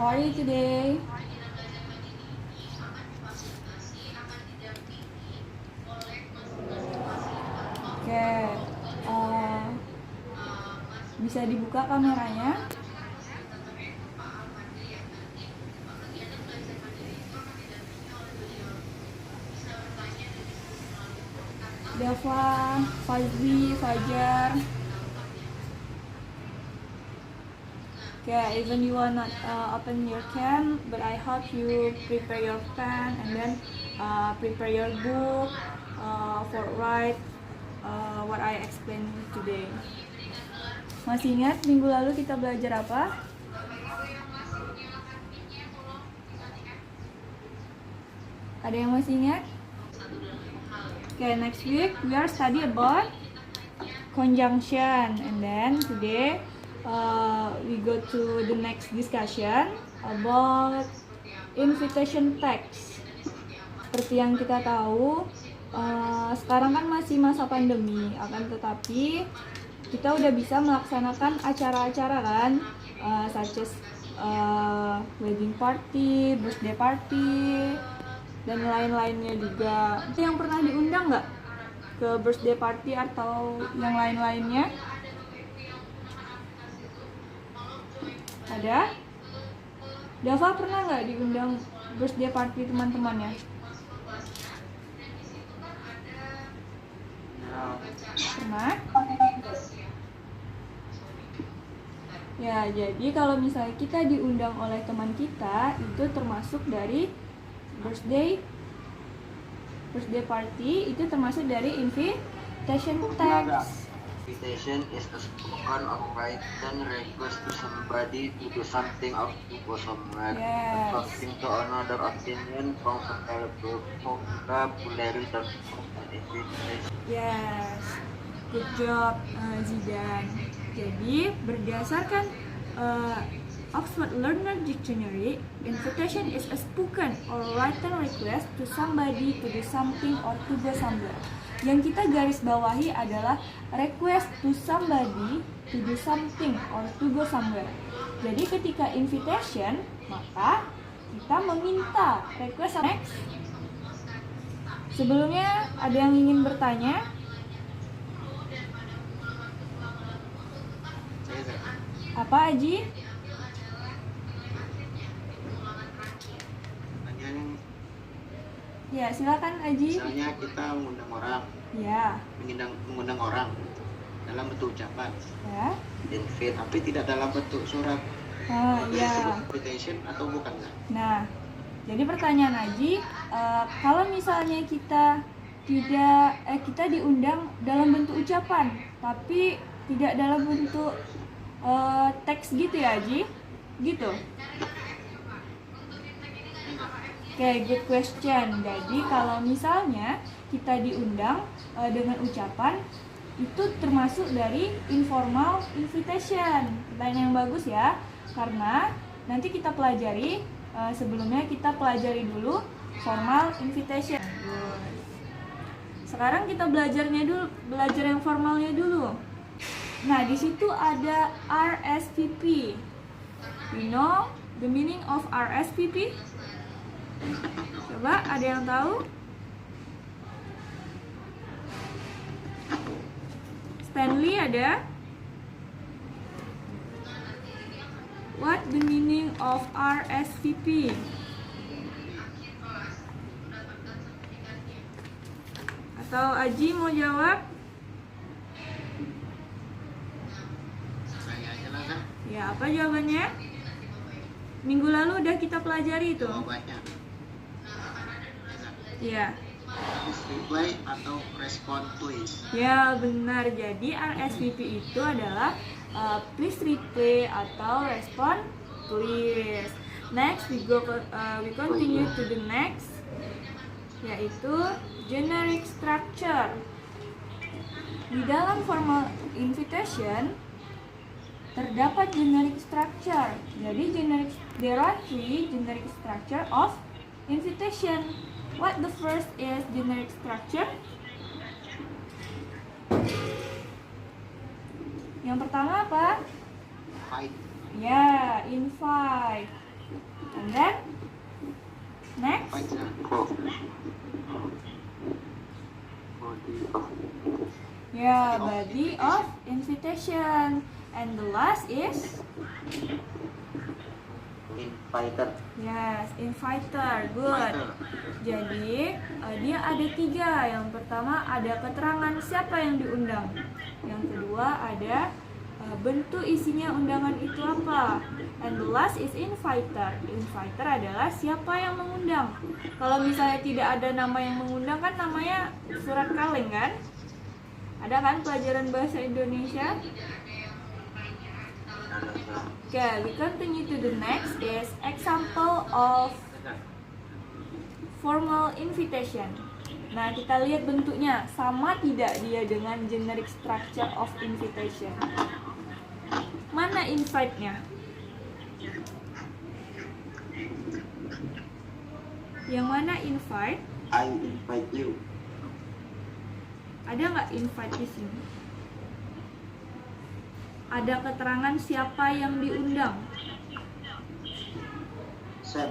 how are you today? Oke, bisa dibuka kameranya? Dava, Fazli, Fajar. Okay, even you are not open your cam, but I hope you prepare your pen and then prepare your book for write what I explained today. Masih ingat minggu lalu kita belajar apa? Ada yang masih ingat? Okay, next week we are study about conjunction, and then today we go to the next discussion about invitation text. Seperti yang kita tahu, sekarang kan masih masa pandemi, akan tetapi kita udah bisa melaksanakan acara-acara kan, such as wedding party, birthday party, dan lain-lainnya juga. Itu yang pernah diundang nggak ke birthday party atau yang lain-lainnya? Ada? Dava pernah nggak diundang birthday party teman-temannya? Pernah? Ya, jadi kalau misalnya kita diundang oleh teman kita, itu termasuk dari birthday party, itu termasuk dari invitation text. Invitation is a spoken or written request to somebody to do something or to go somewhere. Yes. According to another opinion from vocabulary term and invitation. Yes, good job Zidan. Jadi berdasarkan Oxford Learner Dictionary, invitation is a spoken or written request to somebody to do something or to go somewhere. Yang kita garis bawahi adalah request to somebody to do something or to go somewhere. Jadi ketika invitation, maka kita meminta request next. Sebelumnya ada yang ingin bertanya? Apa Aji? Ya, silakan Aji. Misalnya kita mengundang orang. Ya. Mengundang orang dalam bentuk ucapan. Ya. Invite, tapi tidak dalam bentuk surat. Ya. Invitation atau bukan? Nah, jadi pertanyaan Aji, kalau misalnya kita kita diundang dalam bentuk ucapan, tapi tidak dalam bentuk teks gitu ya Aji? Gitu. Oke, good question. Jadi kalau misalnya kita diundang dengan ucapan, itu termasuk dari informal invitation. Pertanyaan yang bagus ya, karena nanti kita pelajari, sebelumnya kita pelajari dulu formal invitation. Sekarang kita belajar yang formalnya dulu. Nah, di situ ada RSVP. You know the meaning of RSVP? Coba, ada yang tahu? Stanley ada? What the meaning of RSVP? Atau Aji mau jawab? Saya aja lah kan. Ya, apa jawabannya? Minggu lalu udah kita pelajari itu. Banyak. Ya. Reply atau respond please. Ya, benar. Jadi RSVP itu adalah please reply atau respond please. Next we continue to the next, yaitu generic structure. Di dalam formal invitation terdapat generic structure. Jadi there are three generic structure of invitation. What the first is generic structure? Yang pertama apa? Invite. Ya, invite. And then next, yeah, body of invitation. And the last is Inviter. yes, inviter. Good. Jadi dia ada 3. Yang pertama ada keterangan siapa yang diundang. Yang kedua ada bentuk isinya undangan itu apa. And the last is inviter. Inviter adalah siapa yang mengundang. Kalau misalnya tidak ada nama yang mengundang kan namanya surat kaleng kan? Ada kan pelajaran bahasa Indonesia? Okay, we continue to the next is example of formal invitation. Nah, kita lihat bentuknya sama tidak dia dengan generic structure of invitation. Mana invite-nya? Yang mana invite? I invite you. Ada nggak invite di sini? Ada keterangan siapa yang diundang? Sam.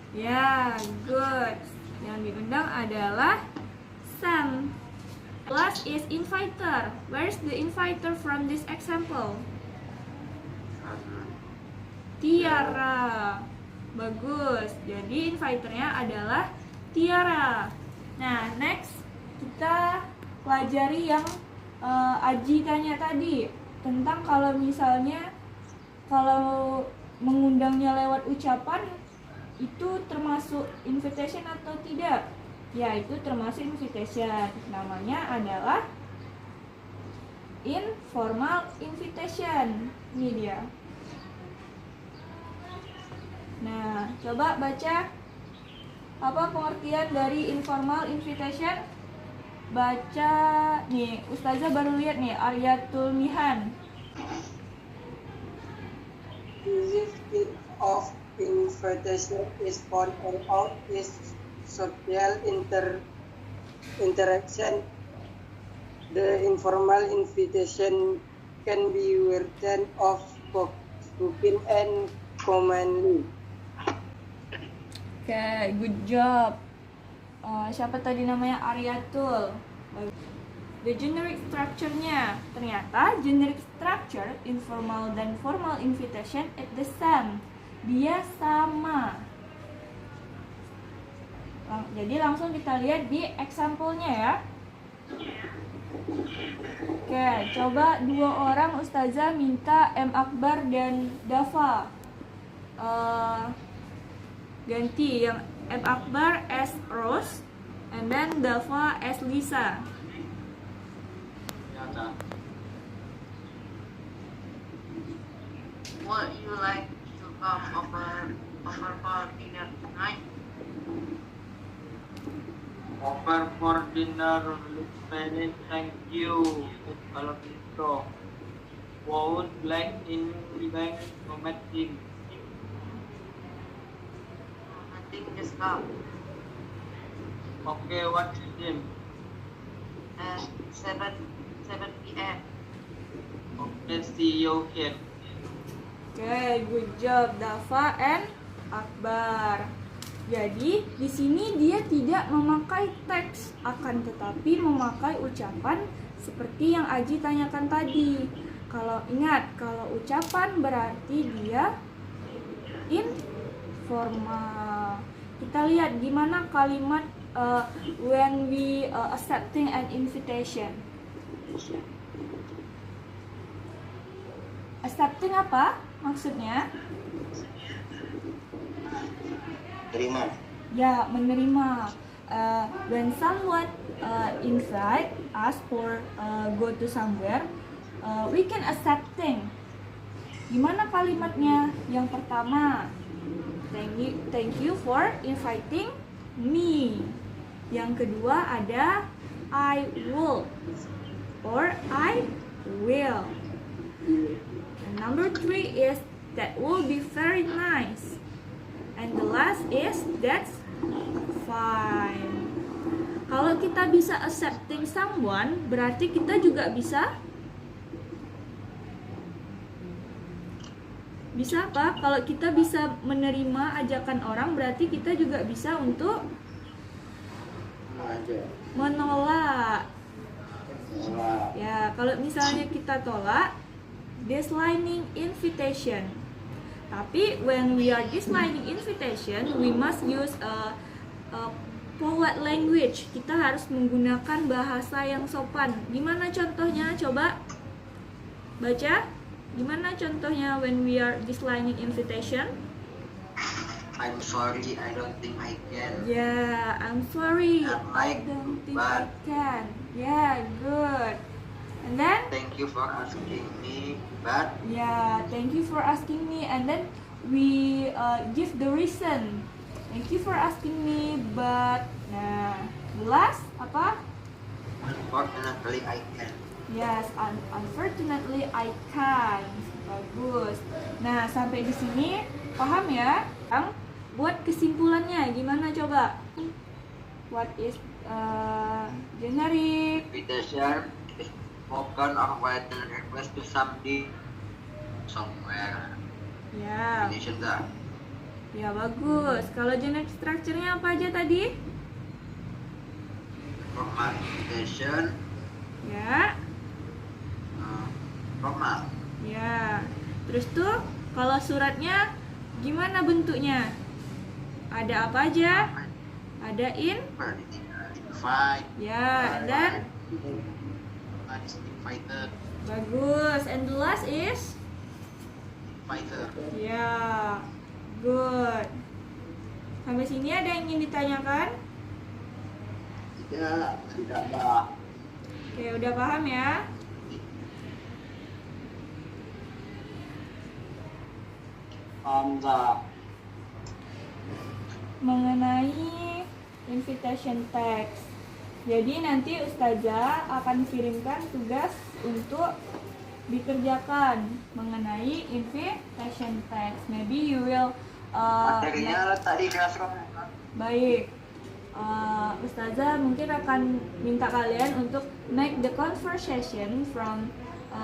Ya, good. Yang diundang adalah Sam. Last is inviter. Where's the inviter from this example? Tiara. Bagus. Jadi inviternya adalah Tiara. Nah, next kita pelajari yang Aji tanya tadi tentang kalau misalnya kalau mengundangnya lewat ucapan itu termasuk invitation atau tidak? Ya, itu termasuk invitation. Namanya adalah informal invitation. Ini dia. Nah, coba baca apa pengertian dari informal invitation? Baca nih, Ustazah baru lihat nih Aryatul Mihan. Usage of invitation is for all is social interaction. The informal invitation can be written or spoken and commonly. Okay, good job. Siapa tadi namanya? Aryatul. The generic structure-nya, ternyata generic structure informal dan formal invitation at the same. Dia sama. Jadi langsung kita lihat di example-nya ya. Oke, coba 2 orang Ustazah minta M. Akbar dan Dafa. Ganti yang M. Akbar as Rose and then Dafa as Lisa. Would you like to come over for dinner tonight? Over for dinner, Lieutenant, thank you. Kalau gitu, would like in bank meeting. Nothing, just come. Okay, what's the time? 7 p.m. Okay, see you here. Oke, good job Dafa and Akbar. Jadi di sini dia tidak memakai teks, akan tetapi memakai ucapan seperti yang Aji tanyakan tadi. Kalau ingat, kalau ucapan berarti dia informal. Kita lihat gimana kalimat when we accepting an invitation. Accepting apa maksudnya? Terima. Ya, menerima. When someone invite us for go to somewhere, we can accepting. Gimana kalimatnya? Yang pertama, thank you for inviting me. Yang kedua ada I will or I will. And number 3 is that will be very nice. And the last is that's fine. Kalau kita bisa accepting someone, berarti kita juga bisa bisa apa? Kalau kita bisa menerima ajakan orang, berarti kita juga bisa untuk menolak. Ya, kalau misalnya kita tolak, declining invitation. Tapi when we are declining invitation, we must use a polite language. Kita harus menggunakan bahasa yang sopan. Gimana contohnya? Coba baca. Gimana contohnya when we are declining invitation? I'm sorry, I don't think I can. Yeah, I'm sorry, I'd I like don't to, think I but- can. Yeah, good. And then, Thank you for asking me, but yeah, thank you for asking me. And then we give the reason. Thank you for asking me, but nah, the last apa? unfortunately I can. Yes, unfortunately I can't. Bagus. Nah, sampai di sini paham ya? Yang buat kesimpulannya gimana coba? What is generic? Invitation is spoken or written request to somebody somewhere. Ya, Invitation dah. ya bagus. Kalau generic structure-nya apa aja tadi? Formal invitation, Ya, formal. ya. Terus tuh kalau suratnya gimana bentuknya? Ada apa aja? Ada Invite. ya, dan Invited. bagus. And the last is Inviter. ya, good. Sampai sini ada yang ingin ditanyakan? Tidak ada. Oke, udah paham ya? Hamzah. Mengenai invitation text. Jadi nanti Ustazah akan kirimkan tugas untuk dikerjakan mengenai invitation text. Maybe you will Materinya letak di classroom. baik. Ustazah mungkin akan minta kalian untuk make the conversation from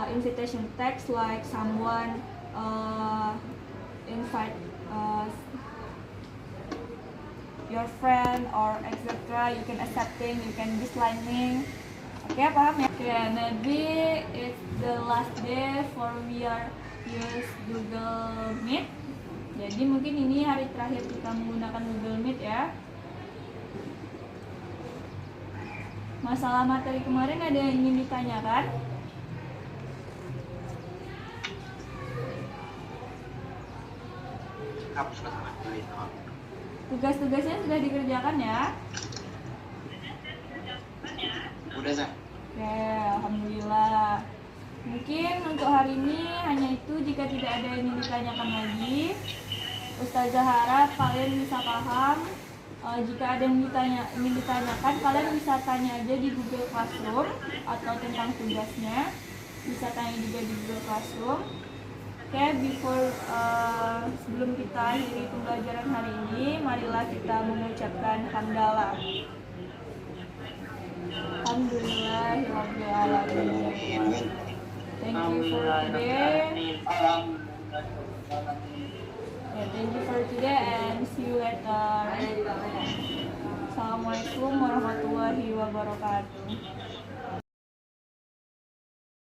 invitation text, like someone invite your friend or etc. You can accepting, you can declining. Oke, paham ya? Oke, maybe it's the last day for we are use Google Meet. Jadi mungkin ini hari terakhir kita menggunakan Google Meet ya. Masalah materi kemarin ada yang ingin ditanyakan? Tugas-tugasnya sudah dikerjakan ya? Udah sah. Oke, alhamdulillah. Mungkin untuk hari ini hanya itu. Jika tidak ada yang ingin ditanyakan lagi, Ustazah harap kalian bisa paham. Jika ada yang ingin ditanyakan, kalian bisa tanya aja di Google Classroom atau tentang tugasnya. Bisa tanya juga di Google Classroom. Oke, sebelum kita akhiri pembelajaran hari ini, marilah kita mengucapkan hamdalah. Alhamdulillahirrahmanirrahim. Thank you for today. Thank you for today and see you later. Assalamualaikum warahmatullahi wabarakatuh.